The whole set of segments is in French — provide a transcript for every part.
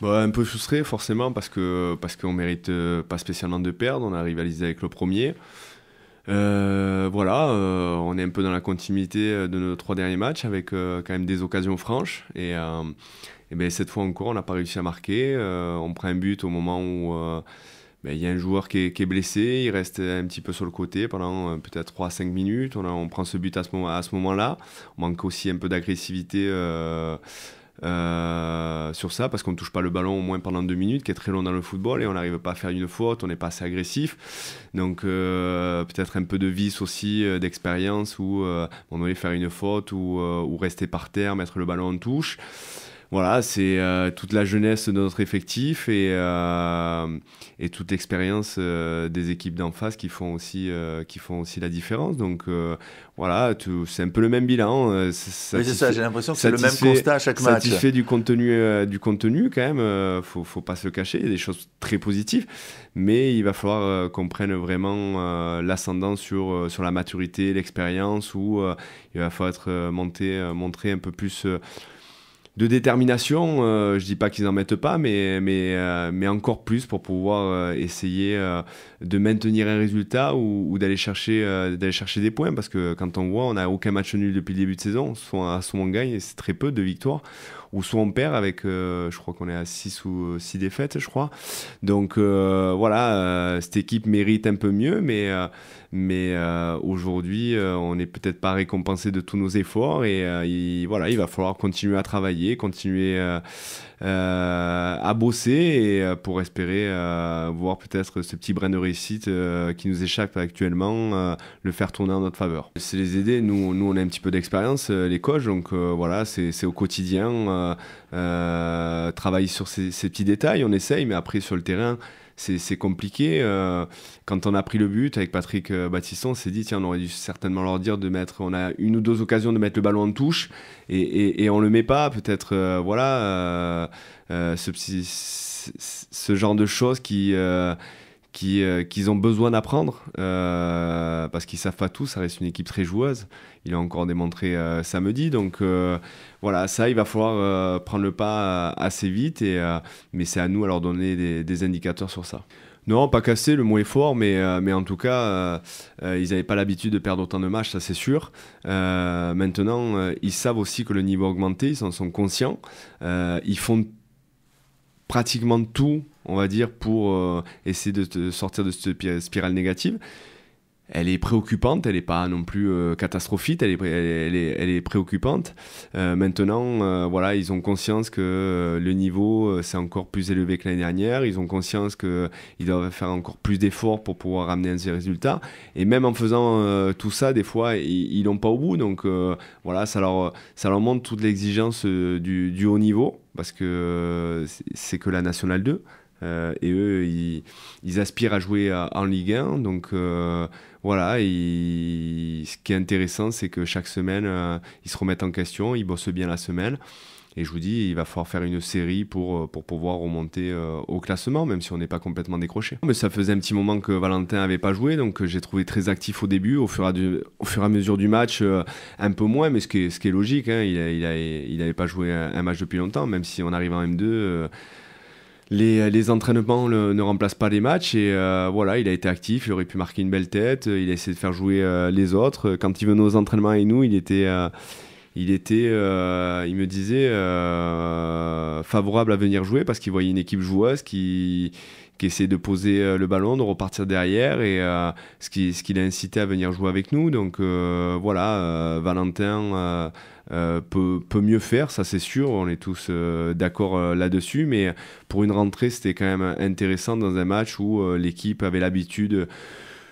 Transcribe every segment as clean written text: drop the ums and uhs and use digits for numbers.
Bah, un peu frustré forcément parce qu'on mérite pas spécialement de perdre. On a rivalisé avec le premier. Voilà, on est un peu dans la continuité de nos 3 derniers matchs avec quand même des occasions franches. Et ben, cette fois encore, on n'a pas réussi à marquer. On prend un but au moment où ben, il y a un joueur qui est blessé. Il reste un petit peu sur le côté pendant peut-être 3 à 5 minutes. On prend ce but à ce moment-là. On manque aussi un peu d'agressivité. Sur ça parce qu'on ne touche pas le ballon au moins pendant 2 minutes qui est très long dans le football et on n'arrive pas à faire une faute, on n'est pas assez agressif, donc peut-être un peu de vice aussi, d'expérience où on doit faire une faute ou rester par terre, mettre le ballon en touche. Voilà, c'est toute la jeunesse de notre effectif et toute l'expérience des équipes d'en face qui font aussi la différence. Donc voilà, c'est un peu le même bilan. Oui, c'est ça, j'ai l'impression que c'est le même Satisfait, constat à chaque match. satisfait du contenu quand même. Faut pas se le cacher. Il y a des choses très positives, mais il va falloir qu'on prenne vraiment l'ascendant sur la maturité, l'expérience, où il va falloir montrer un peu plus. De détermination, je dis pas qu'ils en mettent pas, mais encore plus pour pouvoir essayer de maintenir un résultat ou d'aller chercher des points. Parce que quand on voit, on n'a aucun match nul depuis le début de saison. Soit on gagne, et c'est très peu de victoires, ou soit on perd avec, je crois qu'on est à 6 ou 6 défaites, je crois. Donc voilà, cette équipe mérite un peu mieux, mais aujourd'hui, on n'est peut-être pas récompensé de tous nos efforts et voilà, il va falloir continuer à travailler, continuer à bosser et pour espérer voir peut-être ce petit brin de réussite qui nous échappe actuellement, le faire tourner en notre faveur. C'est les aider, nous on a un petit peu d'expérience, les coachs, donc voilà, c'est au quotidien, travailler sur ces petits détails, on essaye, mais après sur le terrain, c'est compliqué. Quand on a pris le but avec Patrick Battiston, on s'est dit, tiens, on aurait dû certainement leur dire on a une ou deux occasions de mettre le ballon en touche et on le met pas. Peut-être, voilà, ce genre de choses qu'ils ont besoin d'apprendre parce qu'ils savent pas tout. Ça reste une équipe très joueuse. Il a encore démontré samedi. Donc voilà, ça, il va falloir prendre le pas assez vite. Mais c'est à nous à leur donner des indicateurs sur ça. Non, pas cassé, le mot est fort, mais en tout cas, ils n'avaient pas l'habitude de perdre autant de matchs, ça c'est sûr. Maintenant, ils savent aussi que le niveau a augmenté, ils en sont conscients. Ils font pratiquement tout, on va dire, pour essayer de sortir de cette spirale négative. Elle est préoccupante, elle n'est pas non plus catastrophique, elle est préoccupante. Maintenant, voilà, ils ont conscience que le niveau, c'est encore plus élevé que l'année dernière. Ils ont conscience qu'ils doivent faire encore plus d'efforts pour pouvoir ramener ces résultats. Et même en faisant tout ça, des fois, ils n'ont pas au bout. Donc voilà, ça leur montre toute l'exigence du haut niveau, parce que c'est que la Nationale 2. Et eux, ils aspirent à jouer en Ligue 1. Donc voilà, ce qui est intéressant, c'est que chaque semaine, ils se remettent en question, ils bossent bien la semaine. Et je vous dis, il va falloir faire une série pour pouvoir remonter au classement, même si on n'est pas complètement décroché. Mais ça faisait un petit moment que Valentin n'avait pas joué, donc j'ai trouvé très actif au début, au fur et à mesure du match, un peu moins, mais ce qui est logique, hein, il n'avait pas joué un match depuis longtemps, même si on arrive en M2. Les entraînements ne remplacent pas les matchs et voilà, il a été actif, il aurait pu marquer une belle tête, il a essayé de faire jouer les autres. Quand il venait aux entraînements avec nous, il me disait favorable à venir jouer parce qu'il voyait une équipe joueuse qui essaie de poser le ballon, de repartir derrière et ce qui l'a incité à venir jouer avec nous. Donc voilà, Valentin peut mieux faire, ça c'est sûr, on est tous d'accord là-dessus, mais pour une rentrée, c'était quand même intéressant dans un match où l'équipe avait l'habitude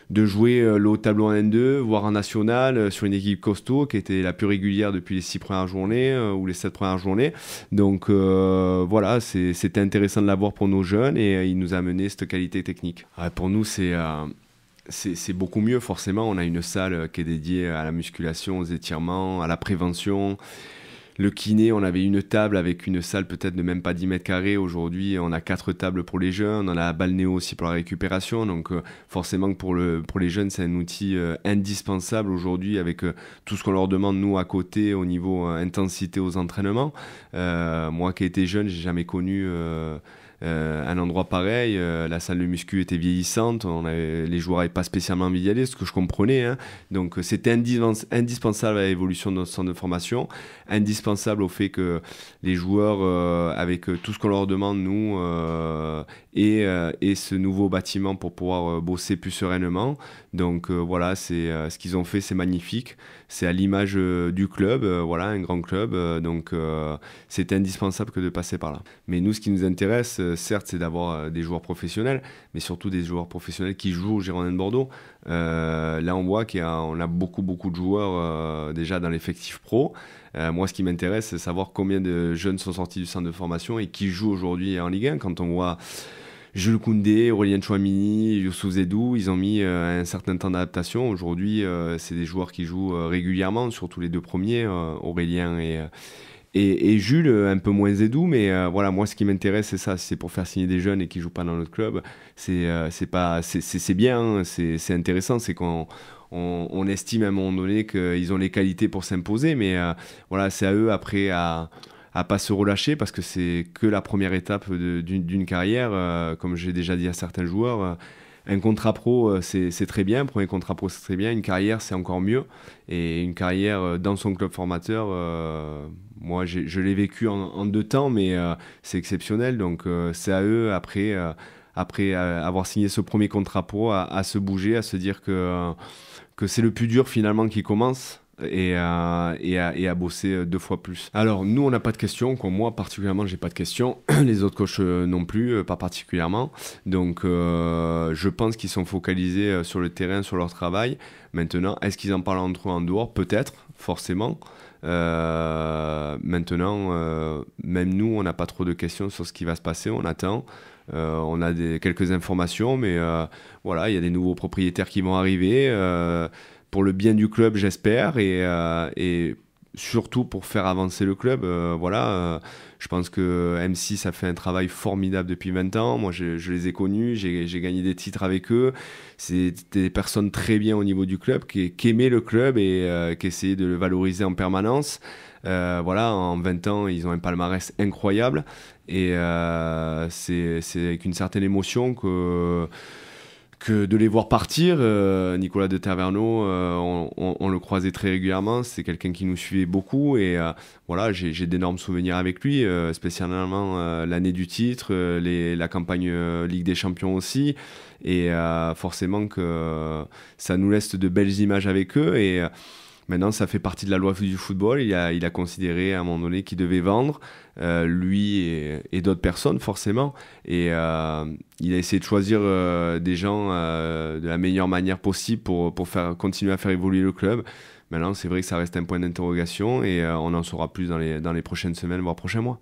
de jouer le haut de tableau en N2, voire en national, sur une équipe costaud qui était la plus régulière depuis les 6 premières journées ou les 7 premières journées. Donc voilà, c'était intéressant de l'avoir pour nos jeunes et il nous a amené cette qualité technique. Ouais, pour nous, c'est beaucoup mieux, forcément. On a une salle qui est dédiée à la musculation, aux étirements, à la prévention. Le kiné, on avait une table avec une salle peut-être de même pas 10 mètres carrés. Aujourd'hui, on a 4 tables pour les jeunes. On a balnéo aussi pour la récupération. Donc forcément que pour les jeunes, c'est un outil indispensable aujourd'hui avec tout ce qu'on leur demande, nous, à côté, au niveau intensité aux entraînements. Moi qui ai été jeune, j'ai jamais connu un endroit pareil. La salle de muscu était vieillissante, les joueurs n'avaient pas spécialement envie d'y aller, ce que je comprenais, hein. Donc c'était indispensable à l'évolution de notre centre de formation, indispensable au fait que les joueurs, avec tout ce qu'on leur demande, nous, et ce nouveau bâtiment pour pouvoir bosser plus sereinement. Donc voilà, ce qu'ils ont fait, c'est magnifique. C'est à l'image du club, voilà, un grand club. Donc c'est indispensable que de passer par là. Mais nous, ce qui nous intéresse, certes, c'est d'avoir des joueurs professionnels, mais surtout des joueurs professionnels qui jouent au Girondins de Bordeaux. Là, on voit qu'on a beaucoup de joueurs déjà dans l'effectif pro. Moi, ce qui m'intéresse, c'est savoir combien de jeunes sont sortis du centre de formation et qui jouent aujourd'hui en Ligue 1. Quand on voit Jules Koundé, Aurélien Tchouamini, Youssouf Zedou, ils ont mis un certain temps d'adaptation. Aujourd'hui, c'est des joueurs qui jouent régulièrement, surtout les deux premiers, Aurélien et Jules, un peu moins Zedou, mais voilà, moi ce qui m'intéresse, c'est ça, c'est pour faire signer des jeunes et qui jouent pas dans notre club. C'est bien, hein, c'est intéressant, c'est qu'on estime à un moment donné qu'ils ont les qualités pour s'imposer, mais voilà, c'est à eux après à pas se relâcher, parce que c'est que la première étape d'une carrière. Comme j'ai déjà dit à certains joueurs, un contrat pro, c'est très bien, un premier contrat pro, c'est très bien, une carrière, c'est encore mieux, et une carrière dans son club formateur, moi je l'ai vécu en 2 temps, mais c'est exceptionnel. Donc c'est à eux après avoir signé ce premier contrat pro à se bouger, à se dire que c'est le plus dur finalement qui commence, et à bosser 2 fois plus. Alors nous, on n'a pas de questions, comme moi particulièrement, j'ai pas de questions, les autres coachs non plus, pas particulièrement. Donc je pense qu'ils sont focalisés sur le terrain, sur leur travail. Maintenant, est-ce qu'ils en parlent entre eux en dehors? Peut-être, forcément. Maintenant, même nous, on n'a pas trop de questions sur ce qui va se passer, on attend. On a quelques informations, mais voilà, il y a des nouveaux propriétaires qui vont arriver, pour le bien du club, j'espère, et surtout pour faire avancer le club. Voilà, je pense que M6 a fait un travail formidable depuis 20 ans. Moi, je les ai connus, j'ai gagné des titres avec eux. C'était des personnes très bien au niveau du club, qui aimaient le club et qui essayaient de le valoriser en permanence. Voilà, en 20 ans, ils ont un palmarès incroyable, et c'est avec une certaine émotion que de les voir partir. Nicolas de Taverneau, on le croisait très régulièrement, c'est quelqu'un qui nous suivait beaucoup, et voilà, j'ai d'énormes souvenirs avec lui, spécialement l'année du titre, la campagne Ligue des Champions aussi, et forcément que ça nous laisse de belles images avec eux, et maintenant, ça fait partie de la loi du football. Il a considéré à un moment donné qu'il devait vendre, lui et d'autres personnes, forcément. Et il a essayé de choisir des gens de la meilleure manière possible pour continuer à faire évoluer le club. Maintenant, c'est vrai que ça reste un point d'interrogation, et on en saura plus dans les prochaines semaines, voire prochains mois.